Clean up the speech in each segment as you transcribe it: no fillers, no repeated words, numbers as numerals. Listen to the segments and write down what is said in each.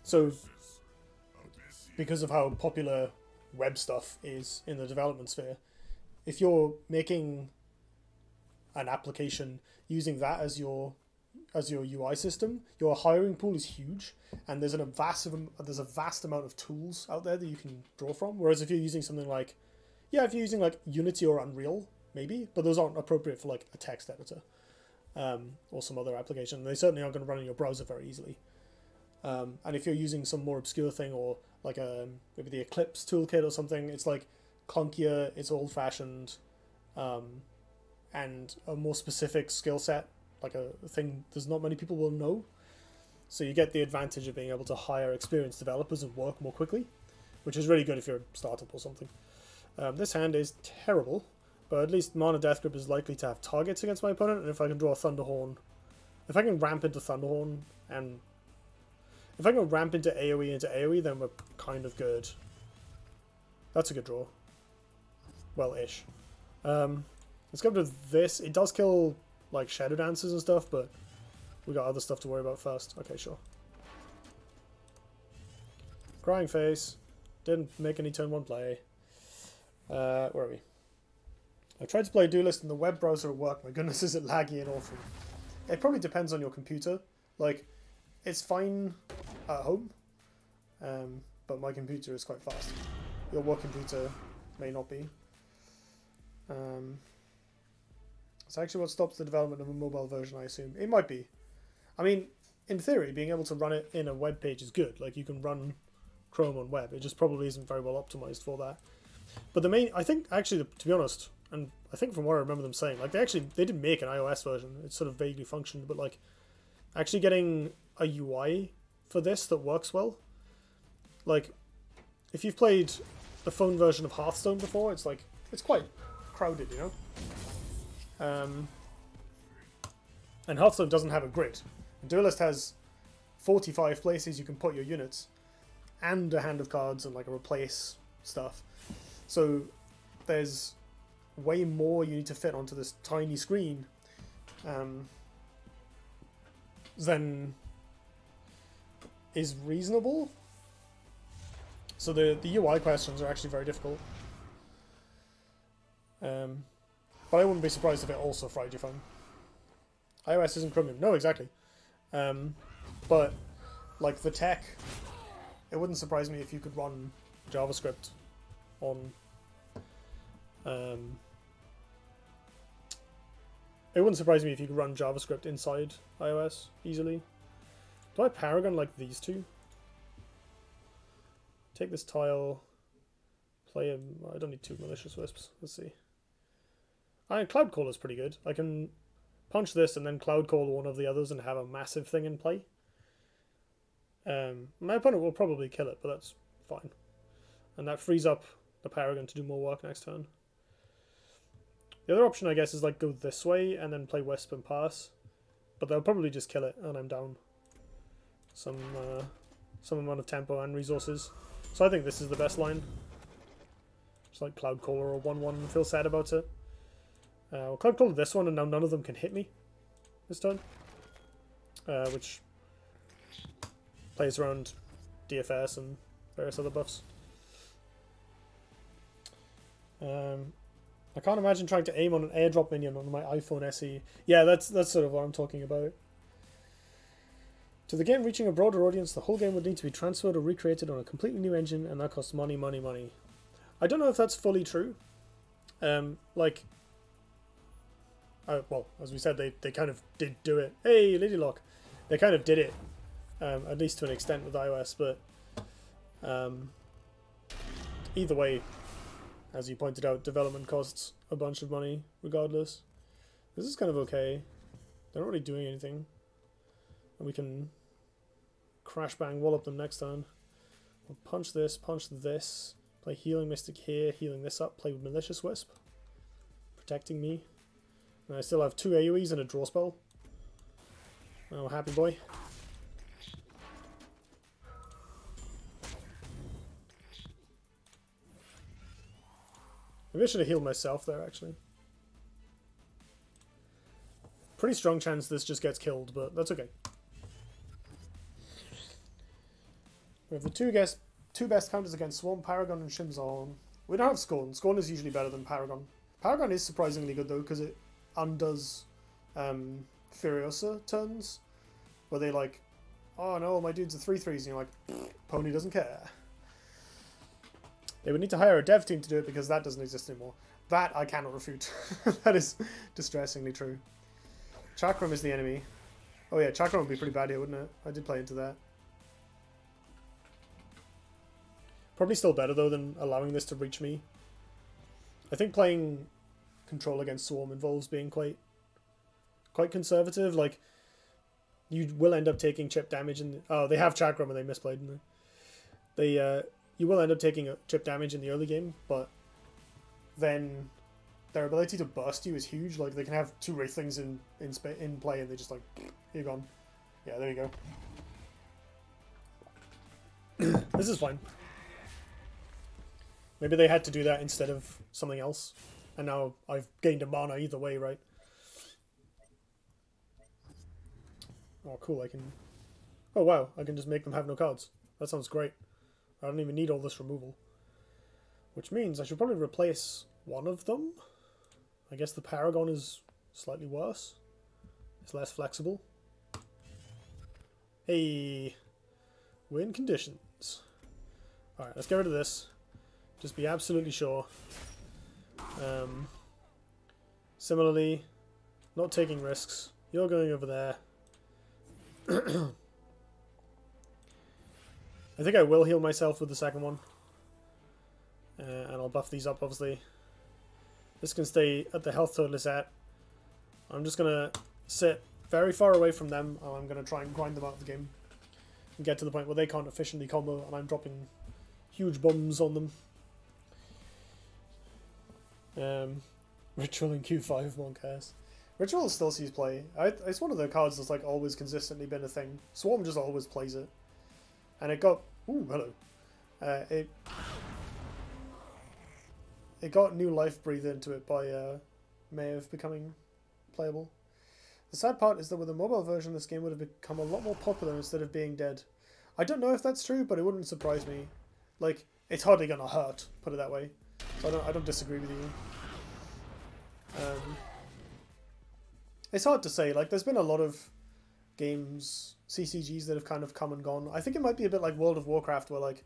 So, because of how popular web stuff is in the development sphere, if you're making an application using that as your UI system, your hiring pool is huge, and there's a vast amount of tools out there that you can draw from. Whereas if you're using something like, yeah, if you're using like Unity or Unreal, maybe, but those aren't appropriate for like a text editor or some other application. They certainly aren't going to run in your browser very easily. And if you're using some more obscure thing or like maybe the Eclipse toolkit or something, it's like clunkier, it's old-fashioned, and a more specific skill set, like a thing there's not many people will know. So you get the advantage of being able to hire experienced developers and work more quickly, which is really good if you're a startup or something. This hand is terrible, but at least Mana Death Grip is likely to have targets against my opponent, and if I can draw a Thunderhorn, if I can ramp into Thunderhorn, and if I can ramp into AoE, then we're kind of good. That's a good draw. Well-ish. Let's go to this. It does kill, like, Shadow Dancers and stuff, but we got other stuff to worry about first. Okay, sure. Crying Face. Didn't make any turn 1 play. Where are we? I tried to play Duelyst in the web browser at work. My goodness, is it laggy and awful. It probably depends on your computer. Like, it's fine at home, but my computer is quite fast. Your work computer may not be. It's actually what stops the development of a mobile version, I assume. It might be. I mean, in theory, being able to run it in a web page is good. Like, you can run Chrome on web. It just probably isn't very well optimized for that. But the main, I think, actually, to be honest, and I think from what I remember them saying, like, they did make an iOS version. It sort of vaguely functioned, but, like, actually getting a UI for this that works well. Like, if you've played the phone version of Hearthstone before, it's like, it's quite crowded, you know? And Hearthstone doesn't have a grid. Duelyst has 45 places you can put your units, and a hand of cards and like a replace stuff. So there's way more you need to fit onto this tiny screen than is reasonable. So the UI questions are actually very difficult. But I wouldn't be surprised if it also fried your phone. iOS isn't Chromium. No, exactly. But, like, the tech, it wouldn't surprise me if you could run JavaScript on... it wouldn't surprise me if you could run JavaScript inside iOS easily. Do I Paragon like these two? Take this tile, play him... I don't need 2 Malicious Wisps. Let's see. Cloud Call is pretty good. I can punch this and then Cloud Call one of the others and have a massive thing in play. My opponent will probably kill it, but that's fine. And that frees up the Paragon to do more work next turn. The other option, I guess, is like go this way and then play Wisp and pass. But they'll probably just kill it and I'm down some amount of tempo and resources. So I think this is the best line. Just like Cloud Caller or 1-1 and feel sad about it. We'll Cloud Caller this one and now none of them can hit me this turn. Which plays around DFS and various other buffs. I can't imagine trying to aim on an airdrop minion on my iPhone SE. Yeah, that's sort of what I'm talking about. To the game reaching a broader audience, the whole game would need to be transferred or recreated on a completely new engine, and that costs money, money, money. I don't know if that's fully true. Well, as we said, they kind of did do it. Hey, Lady Lock! They kind of did it, at least to an extent with iOS, but either way, as you pointed out, development costs a bunch of money regardless. This is kind of okay. They're not really doing anything. And we can crash bang wallop them next turn. We'll punch this, play Healing Mystic here, healing this up, play with Malicious Wisp, protecting me. And I still have 2 AoEs and a draw spell. Oh, happy boy. Maybe I should have healed myself there, actually. Pretty strong chance this just gets killed, but that's okay. We have the two best counters against Swarm, Paragon, and Shimzon. We don't have Scorn. Scorn is usually better than Paragon. Paragon is surprisingly good though, because it undoes Furiosa turns, where they like, oh no, my dude's a 3/3s, and you're like, Pony doesn't care. They would need to hire a dev team to do it because that doesn't exist anymore. That I cannot refute. That is distressingly true. Chakram is the enemy. Oh yeah, Chakram would be pretty bad here, wouldn't it? I did play into that. Probably still better though than allowing this to reach me. I think playing control against Swarm involves being quite conservative. Like, you will end up taking chip damage in oh, they have Chakram and they misplayed, didn't they? You will end up taking a chip damage in the early game, but then their ability to burst you is huge. Like, they can have 2 Wraithlings in play and they just like, you're gone. Yeah, there you go. This is fine. Maybe they had to do that instead of something else. And now I've gained a mana either way, right? Oh, cool, I can... Oh, wow, I can just make them have no cards. That sounds great. I don't even need all this removal. Which means I should probably replace one of them. I guess the Paragon is slightly worse. It's less flexible. Hey, win conditions. Alright, let's get rid of this. Just be absolutely sure. Similarly, not taking risks. You're going over there. I think I will heal myself with the second one. And I'll buff these up, obviously. This can stay at the health total it's at. I'm just going to sit very far away from them, and I'm going to try and grind them out of the game. And get to the point where they can't efficiently combo, and I'm dropping huge bombs on them. Ritual in Q5, one cares. Ritual still sees play. It's one of the cards that's like always consistently been a thing. Swarm just always plays it. And it got... Ooh, hello. It got new life breathed into it by Maeve becoming playable. The sad part is that with a mobile version, this game would have become a lot more popular instead of being dead. I don't know if that's true, but it wouldn't surprise me. Like, it's hardly gonna hurt, put it that way. So I don't disagree with you. It's hard to say. Like, there's been a lot of games, CCGs, that have kind of come and gone. I think it might be a bit like World of Warcraft, where like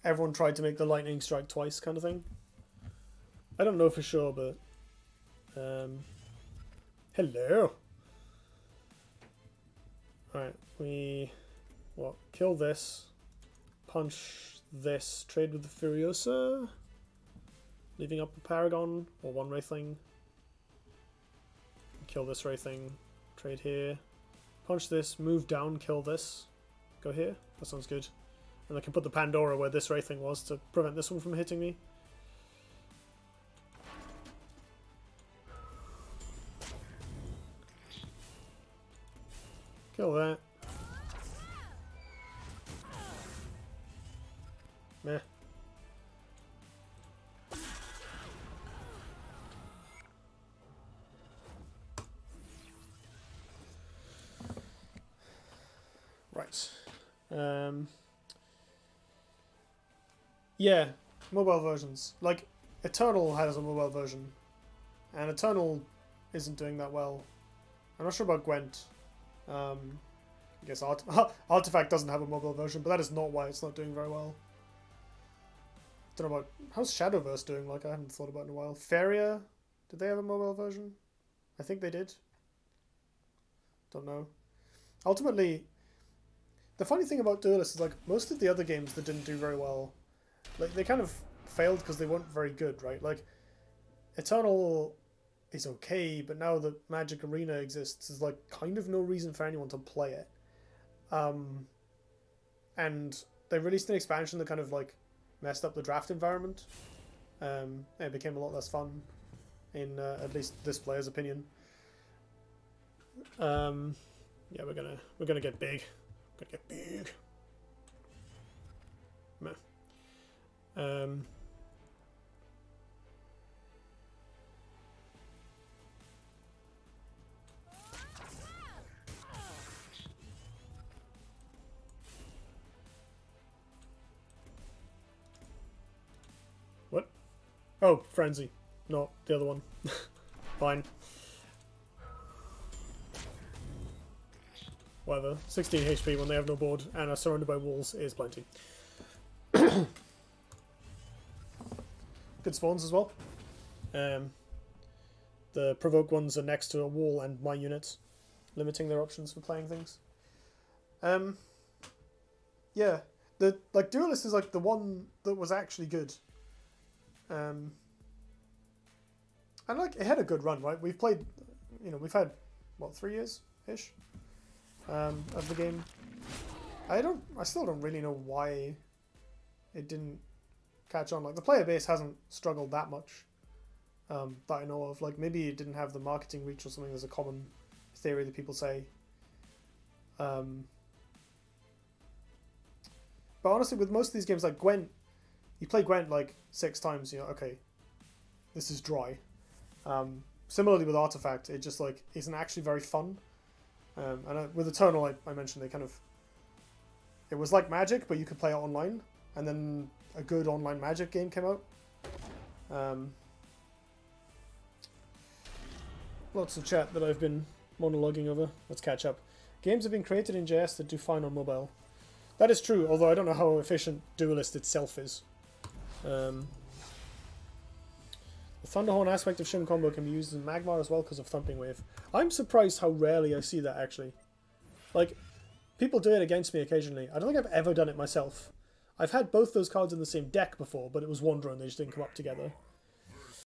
everyone tried to make the lightning strike twice kind of thing. I don't know for sure, but hello. Alright, kill this, punch this, trade with the Furiosa, leaving up a Paragon or one Wraithling. Kill this Wraithling, trade here, punch this, move down, kill this, go here. That sounds good. And I can put the Pandora where this Wraithling was to prevent this one from hitting me. Kill that. Meh. Right. Yeah, mobile versions. Like, Eternal has a mobile version, and Eternal isn't doing that well. I'm not sure about Gwent. I guess Artifact doesn't have a mobile version, but that is not why it's not doing very well. Don't know about... How's Shadowverse doing? Like, I haven't thought about it in a while. Feria, did they have a mobile version? I think they did. Don't know. Ultimately, the funny thing about Duelyst is, like, most of the other games that didn't do very well, like, they kind of failed because they weren't very good, right? Like, Eternal is okay, but now that Magic Arena exists, there's, like, kind of no reason for anyone to play it. And they released an expansion that kind of, like, messed up the draft environment. It became a lot less fun, in at least this player's opinion. Yeah, we're gonna get big. We're gonna get big. Meh. Oh, Frenzy. Not the other one. Fine. Whatever. 16 HP when they have no board and are surrounded by walls is plenty. Good spawns as well. The provoke ones are next to a wall and my units, limiting their options for playing things. Yeah, the Duelyst is like the one that was actually good. And like it had a good run, right? We've played, you know, we've had what, 3 years ish of the game. I still don't really know why it didn't catch on. Like the player base hasn't struggled that much. That I know of. Like maybe it didn't have the marketing reach or something. There's a common theory that people say. But honestly, with most of these games, like Gwent, you play Gwent like 6 times. You know, okay, this is dry. Similarly with Artifact, it just like isn't actually very fun. With Eternal, I mentioned it was like Magic, but you could play it online. And then a good online Magic game came out. Lots of chat that I've been monologuing over. Let's catch up. Games have been created in JS that do fine on mobile. That is true, although I don't know how efficient Duelyst itself is. The Thunderhorn aspect of Shim Combo can be used in Magmar as well because of Thumping Wave. I'm surprised how rarely I see that, actually. Like, people do it against me occasionally. I don't think I've ever done it myself. I've had both those cards in the same deck before, but it was Wanderer and they just didn't come up together.